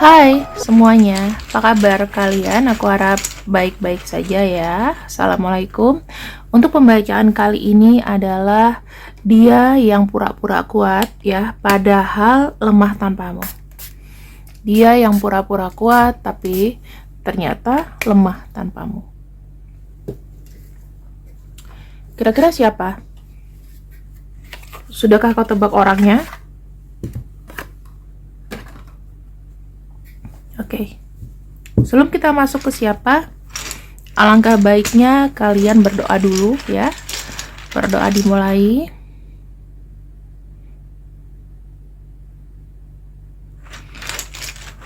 Hai semuanya, apa kabar kalian? Aku harap baik-baik saja ya. Assalamualaikum. Untuk pembacaan kali ini adalah dia yang pura-pura kuat ya, padahal lemah tanpamu. Dia yang pura-pura kuat tapi ternyata lemah tanpamu. Kira-kira siapa? Sudahkah kau tebak orangnya? Oke. Sebelum kita masuk ke siapa, alangkah baiknya kalian berdoa dulu ya. Berdoa dimulai.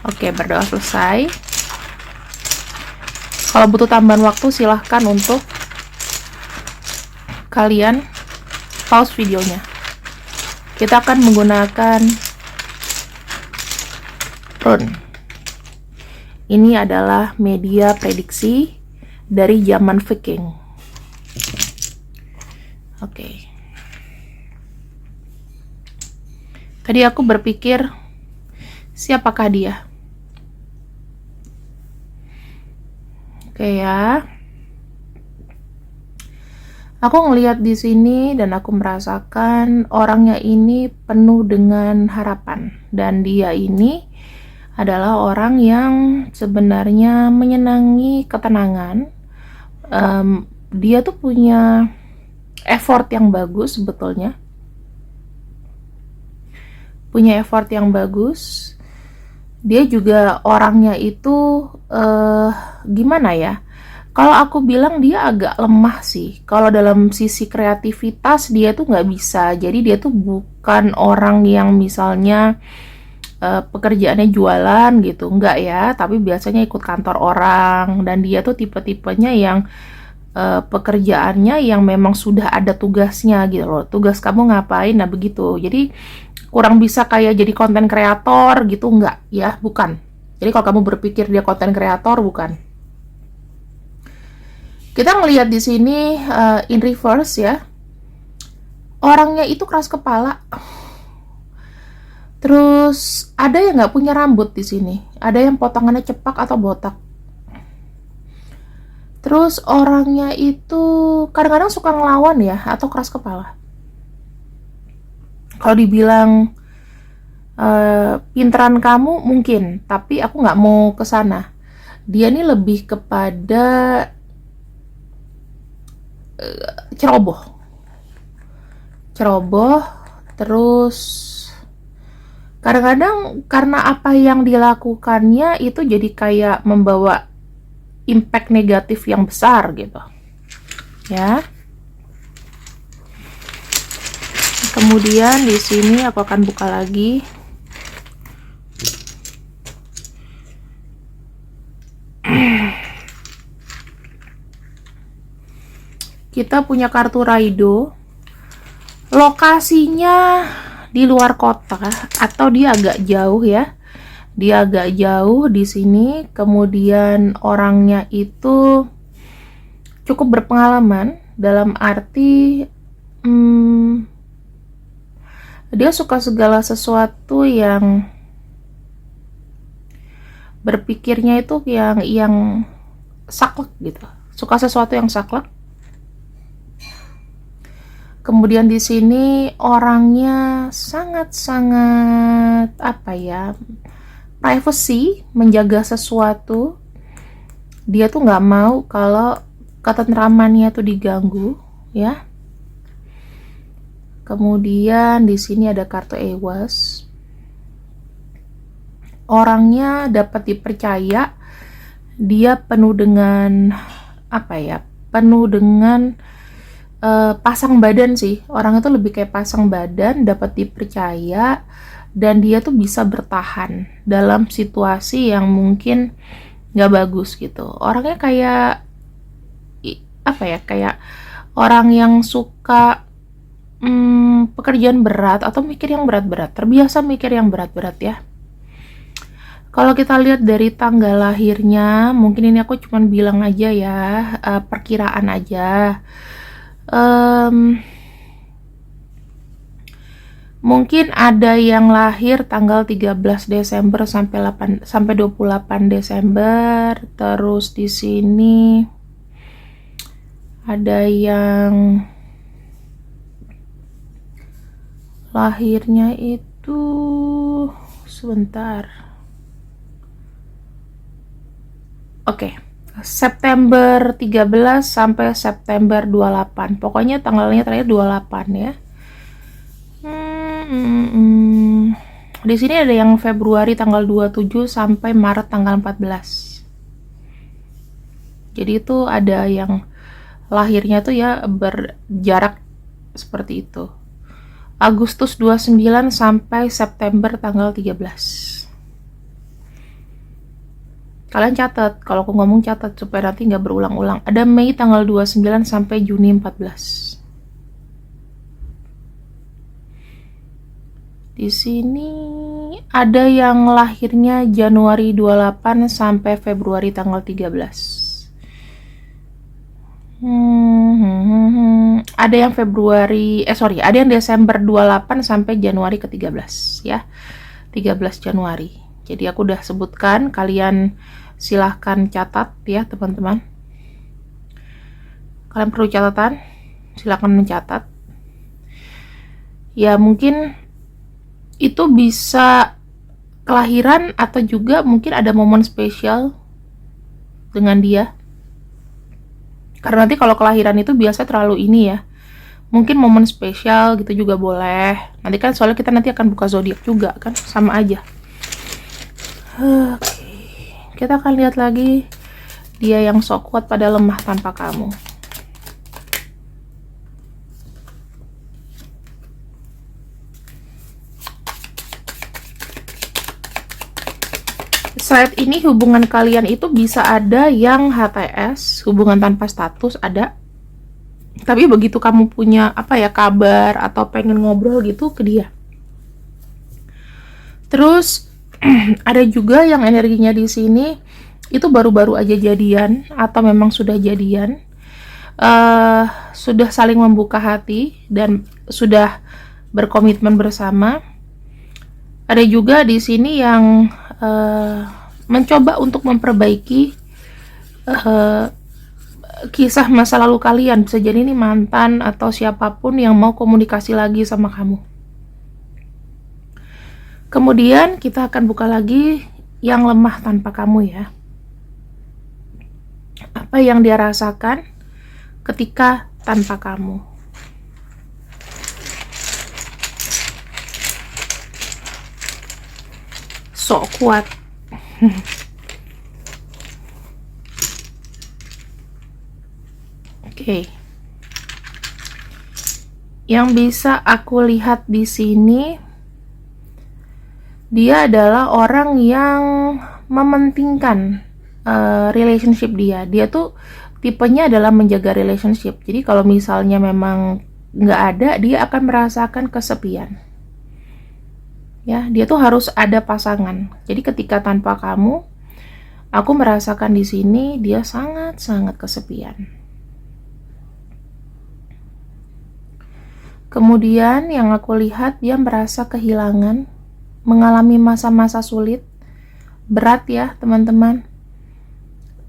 Oke, berdoa selesai. Kalau butuh tambahan waktu silahkan untuk kalian pause videonya. Kita akan menggunakan rune. Ini adalah media prediksi dari zaman Viking. Oke. Tadi aku berpikir, siapakah dia? Oke ya. Aku ngelihat di sini dan aku merasakan orangnya ini penuh dengan harapan, dan dia ini adalah orang yang sebenarnya menyenangi ketenangan. Dia tuh punya effort yang bagus sebetulnya. Punya effort yang bagus. Dia juga orangnya itu gimana ya? Kalau aku bilang dia agak lemah sih. Kalau dalam sisi kreativitas dia tuh nggak bisa. Jadi dia tuh bukan orang yang misalnya pekerjaannya jualan gitu, enggak ya, tapi biasanya ikut kantor orang, dan dia tuh tipe-tipenya yang pekerjaannya yang memang sudah ada tugasnya gitu loh, tugas kamu ngapain, nah begitu. Jadi kurang bisa kayak jadi konten kreator gitu, enggak ya, bukan. Jadi kalau kamu berpikir dia konten kreator, bukan. Kita ngelihat di sini in reverse ya, orangnya itu keras kepala. Terus ada yang nggak punya rambut di sini, ada yang potongannya cepak atau botak. Terus orangnya itu kadang-kadang suka ngelawan ya, atau keras kepala. Kalau dibilang pinteran kamu mungkin, tapi aku nggak mau ke sana. Dia ini lebih kepada ceroboh, terus kadang-kadang karena apa yang dilakukannya itu jadi kayak membawa impact negatif yang besar gitu ya. Kemudian di sini aku akan buka lagi. Kita punya kartu Raido. Lokasinya di luar kota atau dia agak jauh ya. Dia agak jauh di sini. Kemudian orangnya itu cukup berpengalaman dalam arti dia suka segala sesuatu yang berpikirnya itu yang saklek gitu. Suka sesuatu yang saklek. Kemudian di sini orangnya sangat-sangat apa ya, privacy, menjaga sesuatu. Dia tuh nggak mau kalau ketentramannya tuh diganggu, ya. Kemudian di sini ada kartu Ewas. Orangnya dapat dipercaya. Dia penuh dengan apa ya? Penuh dengan pasang badan sih. Orang itu lebih kayak pasang badan, dapat dipercaya, dan dia tuh bisa bertahan dalam situasi yang mungkin nggak bagus gitu. Orangnya kayak apa ya, kayak orang yang suka pekerjaan berat atau mikir yang berat-berat, terbiasa mikir yang berat-berat ya. Kalau kita lihat dari tanggal lahirnya, mungkin ini aku cuman bilang aja ya, perkiraan aja. Mungkin ada yang lahir tanggal 13 Desember sampai 28 Desember. Terus di sini ada yang lahirnya itu sebentar. Oke. September 13 sampai September 28. Pokoknya tanggalnya terakhir 28 ya. Di sini ada yang Februari tanggal 27 sampai Maret tanggal 14. Jadi itu ada yang lahirnya tuh ya berjarak seperti itu. Agustus 29 sampai September tanggal 13. Kalian catat, kalau aku ngomong catat supaya nanti nggak berulang-ulang. Ada Mei tanggal 29 sampai Juni 14. Di sini ada yang lahirnya Januari 28 sampai Februari tanggal 13. Ada yang ada yang Desember 28 sampai Januari ke-13 ya. 13 Januari. Jadi aku udah sebutkan, kalian silahkan catat ya teman-teman. Kalian perlu catatan, silahkan mencatat. Ya mungkin itu bisa kelahiran atau juga mungkin ada momen spesial dengan dia. Karena nanti kalau kelahiran itu biasa terlalu ini ya. Mungkin momen spesial gitu juga boleh. Nanti kan soalnya kita nanti akan buka zodiak juga kan, sama aja. Oke. Kita akan lihat lagi dia yang sok kuat pada lemah tanpa kamu. Saat ini hubungan kalian itu bisa ada yang HTS, hubungan tanpa status ada. Tapi begitu kamu punya kabar atau pengen ngobrol gitu ke dia. Terus ada juga yang energinya di sini itu baru-baru aja jadian atau memang sudah jadian, sudah saling membuka hati dan sudah berkomitmen bersama. Ada juga di sini yang mencoba untuk memperbaiki kisah masa lalu kalian. Bisa jadi ini mantan atau siapapun yang mau komunikasi lagi sama kamu. Kemudian kita akan buka lagi yang lemah tanpa kamu ya. Apa yang dia rasakan ketika tanpa kamu. Sok kuat. Oke. Yang bisa aku lihat di sini, dia adalah orang yang mementingkan relationship dia. Dia tuh tipenya adalah menjaga relationship. Jadi kalau misalnya memang nggak ada, dia akan merasakan kesepian. Ya, dia tuh harus ada pasangan. Jadi ketika tanpa kamu, aku merasakan di sini dia sangat-sangat kesepian. Kemudian yang aku lihat, dia merasa kehilangan, mengalami masa-masa sulit, berat ya teman-teman.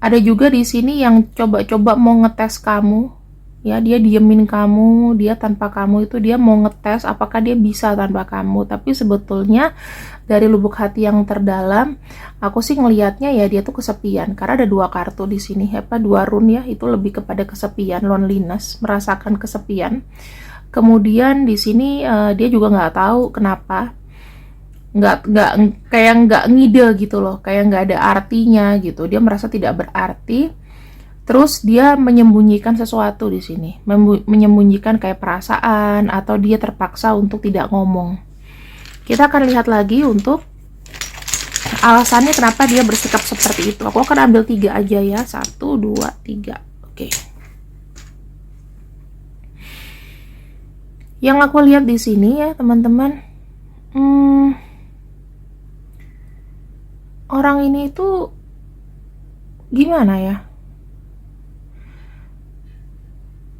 Ada juga di sini yang coba-coba mau ngetes kamu, ya dia diemin kamu, dia tanpa kamu itu dia mau ngetes apakah dia bisa tanpa kamu. Tapi sebetulnya dari lubuk hati yang terdalam, aku sih ngelihatnya ya dia tuh kesepian. Karena ada dua kartu di sini, dua rune ya, itu lebih kepada kesepian, loneliness, merasakan kesepian. Kemudian di sini dia juga nggak tahu kenapa. Nggak ngide gitu loh, kayak nggak ada artinya gitu. Dia merasa tidak berarti. Terus dia menyembunyikan sesuatu di sini, menyembunyikan kayak perasaan atau dia terpaksa untuk tidak ngomong. Kita akan lihat lagi untuk alasannya kenapa dia bersikap seperti itu. Aku akan ambil 3 aja ya, 1, 2, 3. Oke. Yang aku lihat di sini ya teman-teman, orang ini itu gimana ya?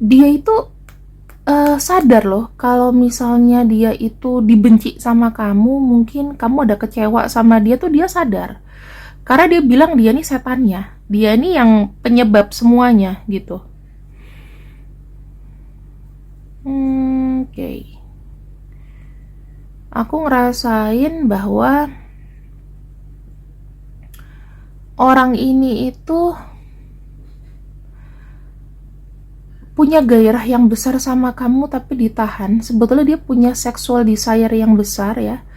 Dia itu sadar loh kalau misalnya dia itu dibenci sama kamu, mungkin kamu ada kecewa sama dia tuh dia sadar. Karena dia bilang dia nih setannya, dia nih yang penyebab semuanya gitu. Oke. Aku ngerasain bahwa orang ini itu punya gairah yang besar sama kamu tapi ditahan. Sebetulnya dia punya sexual desire yang besar ya.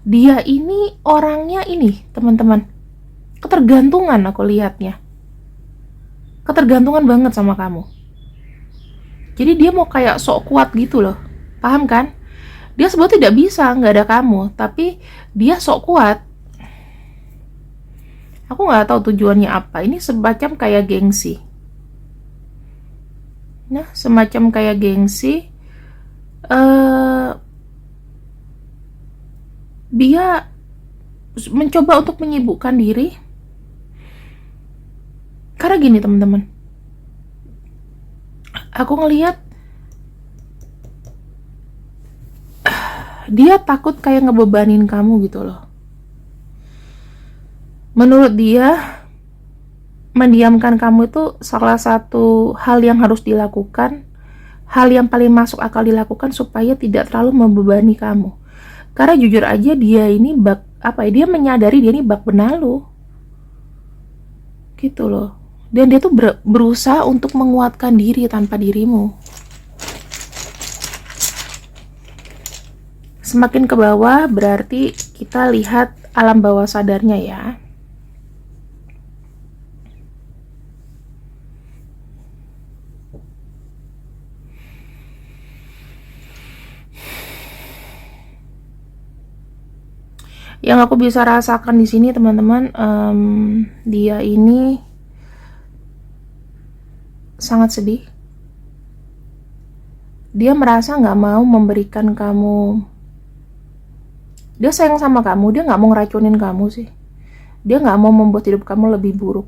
Dia ini orangnya ini, teman-teman. Ketergantungan aku lihatnya. Ketergantungan banget sama kamu. Jadi dia mau kayak sok kuat gitu loh. Paham kan? Dia sebetulnya tidak bisa, nggak ada kamu. Tapi dia sok kuat. Aku nggak tahu tujuannya apa. Ini semacam kayak gengsi. Nah, semacam kayak gengsi. Dia mencoba untuk menyibukkan diri. Karena gini teman-teman. Aku ngelihat dia takut kayak ngebebanin kamu gitu loh. Menurut dia, mendiamkan kamu itu salah satu hal yang harus dilakukan, hal yang paling masuk akal dilakukan supaya tidak terlalu membebani kamu. Karena jujur aja dia ini dia menyadari dia ini bak benalu. Gitu loh. Dan dia tuh berusaha untuk menguatkan diri tanpa dirimu. Semakin ke bawah berarti kita lihat alam bawah sadarnya ya. Yang aku bisa rasakan di sini teman-teman, dia ini sangat sedih. Dia merasa nggak mau memberikan kamu. Dia sayang sama kamu, dia nggak mau ngeracunin kamu sih. Dia nggak mau membuat hidup kamu lebih buruk.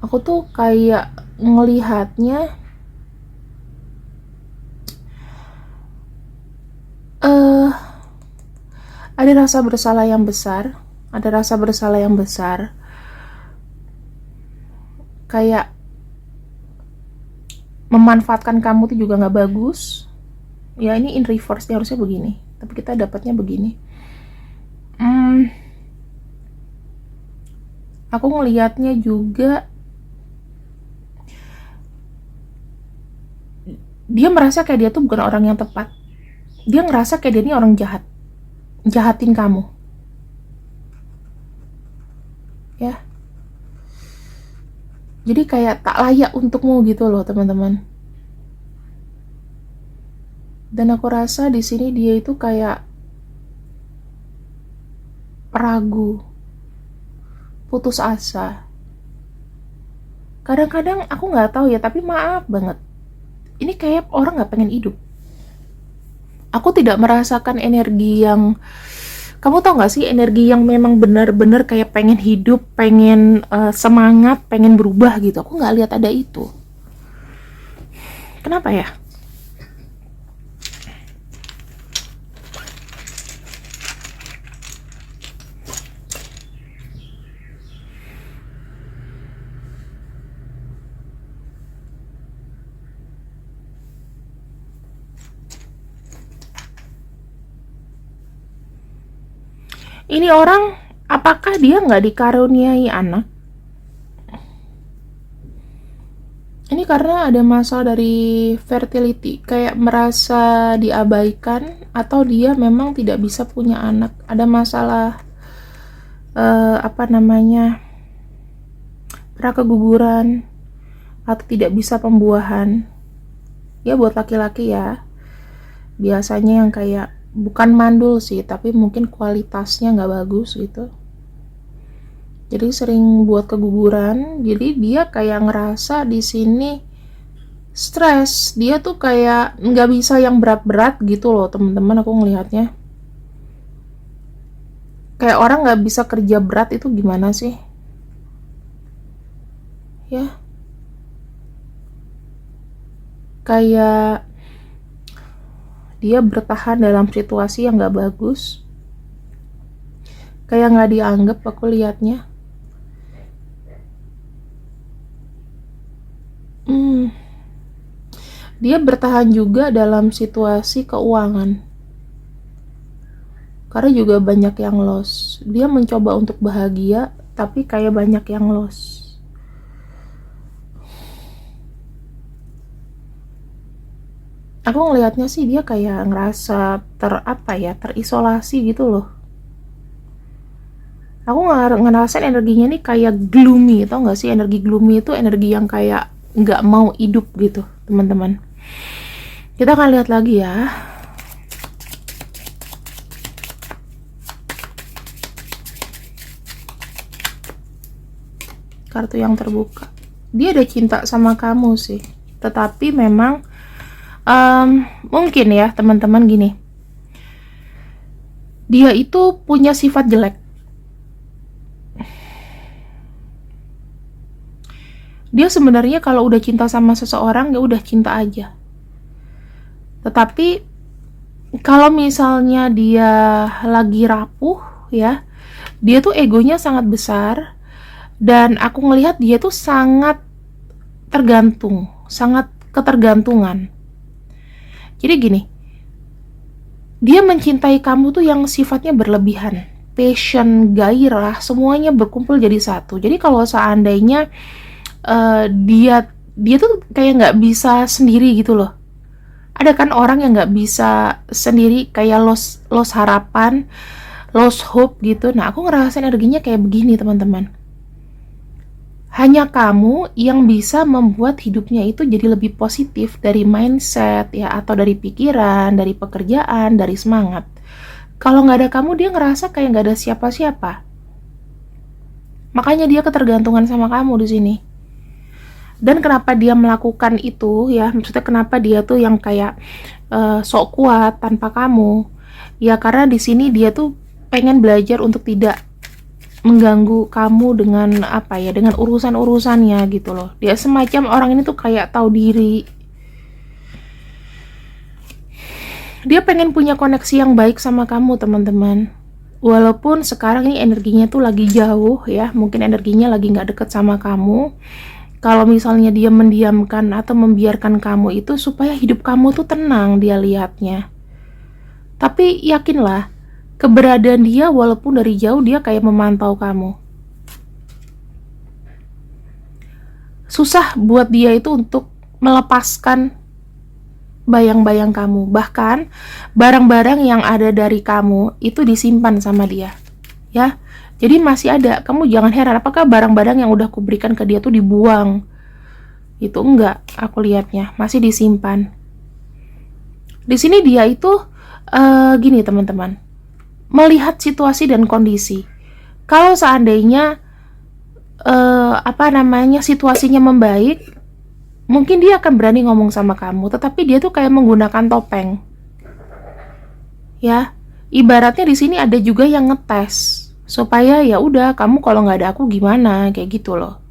Aku tuh kayak ngelihatnya ada rasa bersalah yang besar, kayak memanfaatkan kamu tuh juga nggak bagus. Ya ini in reverse, dia harusnya begini, tapi kita dapatnya begini. Aku ngelihatnya juga dia merasa kayak dia tuh bukan orang yang tepat. Dia ngerasa kayak dia ini orang jahat, jahatin kamu ya. Jadi kayak tak layak untukmu gitu loh teman-teman. Dan aku rasa di sini dia itu kayak ragu, putus asa. Kadang-kadang aku nggak tahu ya, tapi maaf banget, ini kayak orang nggak pengen hidup. Aku tidak merasakan energi yang, kamu tau gak sih, energi yang memang benar-benar kayak pengen hidup, pengen semangat, pengen berubah gitu. Aku nggak lihat ada itu. Kenapa ya? Ini orang, apakah dia nggak dikaruniai anak? Ini karena ada masalah dari fertility, kayak merasa diabaikan, atau dia memang tidak bisa punya anak. Ada masalah prakeguguran, atau tidak bisa pembuahan. Ya buat laki-laki ya, biasanya yang kayak bukan mandul sih, tapi mungkin kualitasnya nggak bagus gitu. Jadi sering buat keguguran. Jadi dia kayak ngerasa di sini stres. Dia tuh kayak nggak bisa yang berat-berat gitu loh teman-teman. Aku ngelihatnya. Kayak orang nggak bisa kerja berat itu gimana sih? Ya, kayak dia bertahan dalam situasi yang nggak bagus, kayak nggak dianggap aku lihatnya. Hmm, dia bertahan juga dalam situasi keuangan, karena juga banyak yang loss. Dia mencoba untuk bahagia, tapi kayak banyak yang loss. Aku ngelihatnya sih dia kayak ngerasa terisolasi gitu loh. Aku ngerasain energinya nih kayak gloomy, tau gak sih? Energi gloomy itu energi yang kayak nggak mau hidup gitu, teman-teman. Kita akan lihat lagi ya. Kartu yang terbuka. Dia ada cinta sama kamu sih. Tetapi memang mungkin ya teman-teman gini. Dia itu punya sifat jelek. Dia sebenarnya kalau udah cinta sama seseorang ya udah cinta aja. Tetapi kalau misalnya dia lagi rapuh ya, dia tuh egonya sangat besar dan aku ngelihat dia tuh sangat tergantung, sangat ketergantungan. Jadi gini, dia mencintai kamu tuh yang sifatnya berlebihan, passion, gairah, semuanya berkumpul jadi satu. Jadi kalau seandainya dia tuh kayak nggak bisa sendiri gitu loh. Ada kan orang yang nggak bisa sendiri, kayak lost harapan, lost hope gitu. Nah, aku ngerasain energinya kayak begini, teman-teman. Hanya kamu yang bisa membuat hidupnya itu jadi lebih positif dari mindset ya, atau dari pikiran, dari pekerjaan, dari semangat. Kalau nggak ada kamu, dia ngerasa kayak nggak ada siapa-siapa. Makanya dia ketergantungan sama kamu di sini. Dan kenapa dia melakukan itu ya, maksudnya kenapa dia tuh yang kayak sok kuat tanpa kamu ya, karena di sini dia tuh pengen belajar untuk tidak mengganggu kamu dengan dengan urusan-urusannya gitu loh. Dia semacam orang ini tuh kayak tahu diri, dia pengen punya koneksi yang baik sama kamu, teman-teman. Walaupun sekarang ini energinya tuh lagi jauh ya, mungkin energinya lagi nggak deket sama kamu. Kalau misalnya dia mendiamkan atau membiarkan kamu itu supaya hidup kamu tuh tenang, dia lihatnya. Tapi yakinlah, keberadaan dia walaupun dari jauh dia kayak memantau kamu. Susah buat dia itu untuk melepaskan bayang-bayang kamu. Bahkan barang-barang yang ada dari kamu itu disimpan sama dia. Ya. Jadi masih ada. Kamu jangan heran apakah barang-barang yang udah kuberikan ke dia tuh dibuang. Itu enggak, aku lihatnya masih disimpan. Di sini dia itu gini, teman-teman. Melihat situasi dan kondisi. Kalau seandainya situasinya membaik, mungkin dia akan berani ngomong sama kamu, tetapi dia tuh kayak menggunakan topeng. Ya, ibaratnya di sini ada juga yang ngetes supaya ya udah kamu kalau nggak ada aku gimana, kayak gitu loh.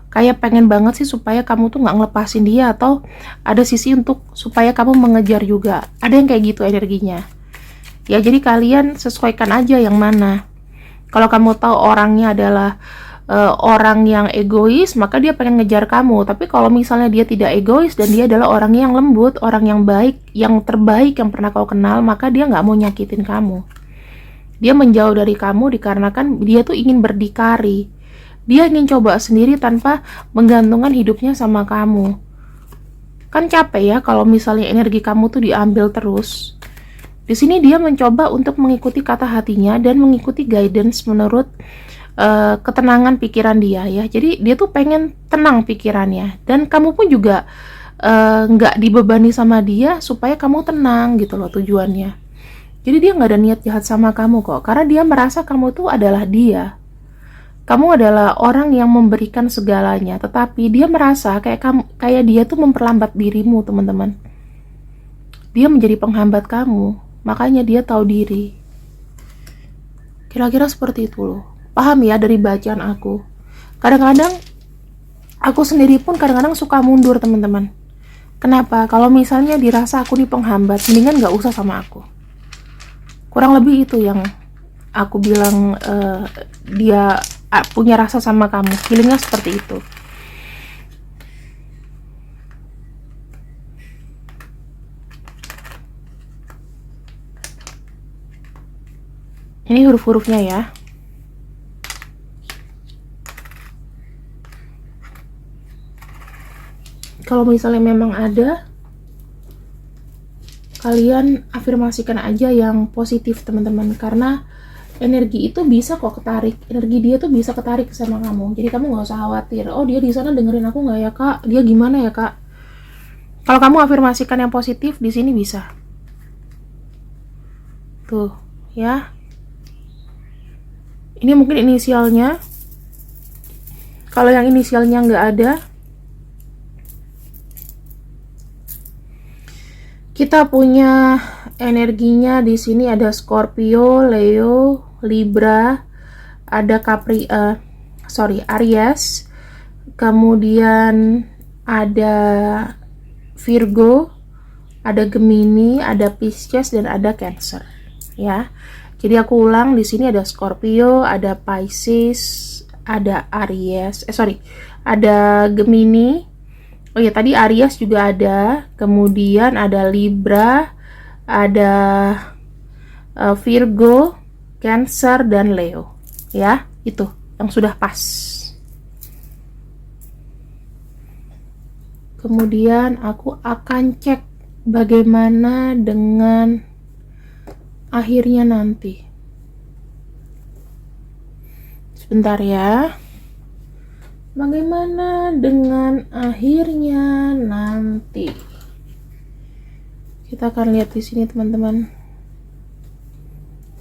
Kayak pengen banget sih supaya kamu tuh nggak ngelepasin dia, atau ada sisi untuk supaya kamu mengejar juga. Ada yang kayak gitu energinya. Ya jadi kalian sesuaikan aja yang mana. Kalau kamu tahu orangnya adalah orang yang egois, maka dia pengen ngejar kamu. Tapi kalau misalnya dia tidak egois dan dia adalah orang yang lembut, orang yang baik, yang terbaik yang pernah kau kenal, maka dia nggak mau nyakitin kamu. Dia menjauh dari kamu dikarenakan dia tuh ingin berdikari. Dia ingin coba sendiri tanpa menggantungkan hidupnya sama kamu. Kan capek ya kalau misalnya energi kamu tuh diambil terus. Di sini dia mencoba untuk mengikuti kata hatinya dan mengikuti guidance menurut ketenangan pikiran dia ya. Jadi dia tuh pengen tenang pikirannya, dan kamu pun juga nggak dibebani sama dia supaya kamu tenang gitu loh tujuannya. Jadi dia nggak ada niat jahat sama kamu kok, karena dia merasa kamu tuh adalah dia. Kamu adalah orang yang memberikan segalanya, tetapi dia merasa kayak dia tuh memperlambat dirimu, teman-teman. Dia menjadi penghambat kamu, makanya dia tahu diri. Kira-kira seperti itu loh. Paham ya dari bacaan aku. Kadang-kadang aku sendiri pun kadang-kadang suka mundur, teman-teman. Kenapa? Kalau misalnya dirasa aku nih penghambat, mendingan gak usah sama aku. Kurang lebih itu yang aku bilang, dia punya rasa sama kamu. Feelingnya seperti itu. Ini huruf-hurufnya ya. Kalau misalnya memang ada, kalian afirmasikan aja yang positif, teman-teman, karena energi itu bisa kok ketarik, energi dia tuh bisa ketarik sama kamu. Jadi kamu nggak usah khawatir, oh dia di sana dengerin aku nggak ya kak, dia gimana ya kak. Kalau kamu afirmasikan yang positif, di sini bisa tuh ya. Ini mungkin inisialnya. Kalau yang inisialnya nggak ada, kita punya energinya di sini ada Scorpio, Leo, Libra, ada Aries, kemudian ada Virgo, ada Gemini, ada Pisces, dan ada Cancer ya. Jadi aku ulang, di sini ada Scorpio, ada Pisces, ada ada Gemini. Oh ya, tadi Aries juga ada, kemudian ada Libra, ada Virgo, Cancer, dan Leo. Ya, itu yang sudah pas. Kemudian aku akan cek bagaimana dengan akhirnya nanti. Sebentar ya. Bagaimana dengan akhirnya nanti? Kita akan lihat di sini, teman-teman.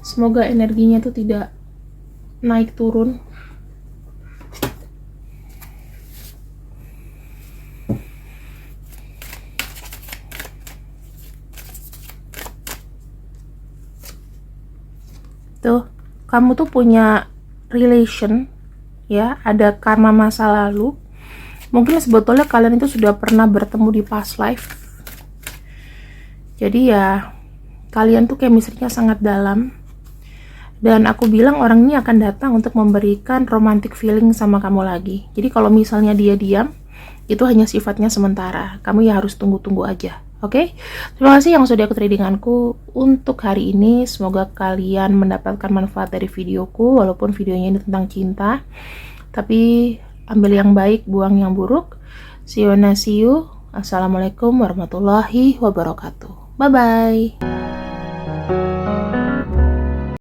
Semoga energinya itu tidak naik turun. Tuh, kamu tuh punya relation ya, ada karma masa lalu. Mungkin sebetulnya kalian itu sudah pernah bertemu di past life. Jadi ya, kalian tuh chemistry-nya sangat dalam. Dan aku bilang orang ini akan datang untuk memberikan romantic feeling sama kamu lagi. Jadi kalau misalnya dia diam, itu hanya sifatnya sementara. Kamu ya harus tunggu-tunggu aja. Oke? Terima kasih yang sudah ikut readinganku untuk hari ini. Semoga kalian mendapatkan manfaat dari videoku, walaupun videonya ini tentang cinta. Tapi ambil yang baik, buang yang buruk. See you. Assalamualaikum warahmatullahi wabarakatuh. Bye-bye.